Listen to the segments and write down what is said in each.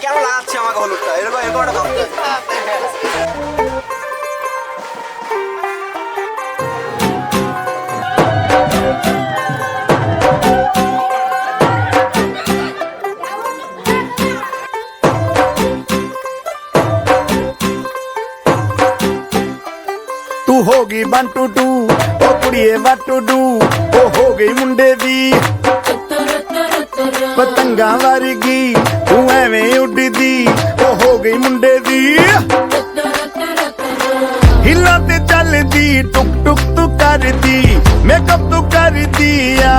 কেন লাগাচ্ছে আমাকে হলুদটা, এরকম এরকম একটা ভাবতে तू होगी 1 2 2 ओ कुड़िए what to do ओ हो गई मुंडे दी पतंगा वर्गी तू एवें उड़दी ओ हो गई मुंडे दी हिला ते चलदी टुक टुक तू करदी मेकअप तू कर दिया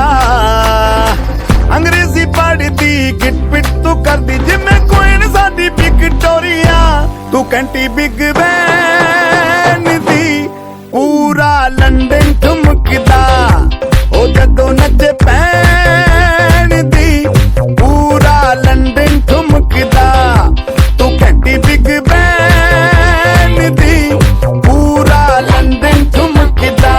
अंग्रेजी पढ़दी गिट पिट तू करदी जिम्मे क्वीन साडी विक्टोरिया तू कैंटी बिग बैन दी पूरा लंदन ठुमकदा ओ जदों नचे पैन दी पूरा लंदन ठुमकदा तू कैंटी बिग बैन दी पूरा लंदन ठुमकदा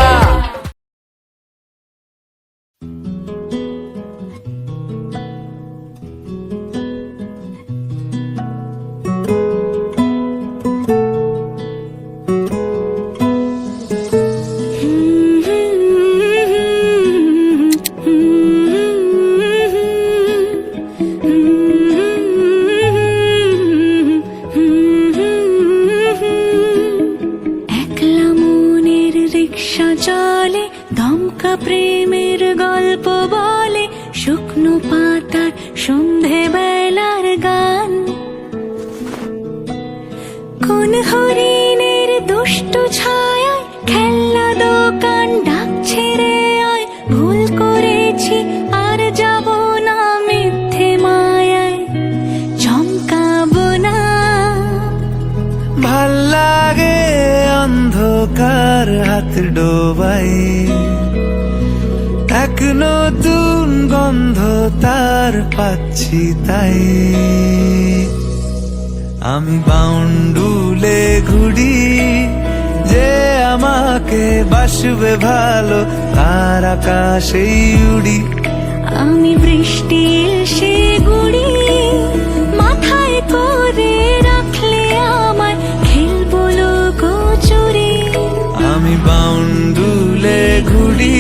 রিক্সা চলে দমকা প্রেমের গল্প বলে শুকনো পাতার সন্ধে বেলার গান কোন হরিণের দুষ্ট ছায়ায় খেলনা দোকান ডাকছে রে আয় ভুল করেছি আর যাব না মিথ্যে মায়ায় চমকাবো না ভাল লাগে অন্ধকার হাত ডোবাই এক নতুন গন্ধ তার পাচ্ছি তাই আমি বাউন্ডুলে ঘুরি যে আমাকে বাসবে ভালো তার আকাশেই উড়ি আমি বৃষ্টি এসে গুড়ি মাথায় করে রাখলে আমায় খেলবো লুকোচুরি আমি বাউন্ডুলে ঘুরি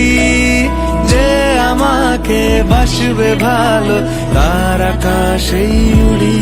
যে আমাকে বাসবে ভালো তার আকাশেই উড়ি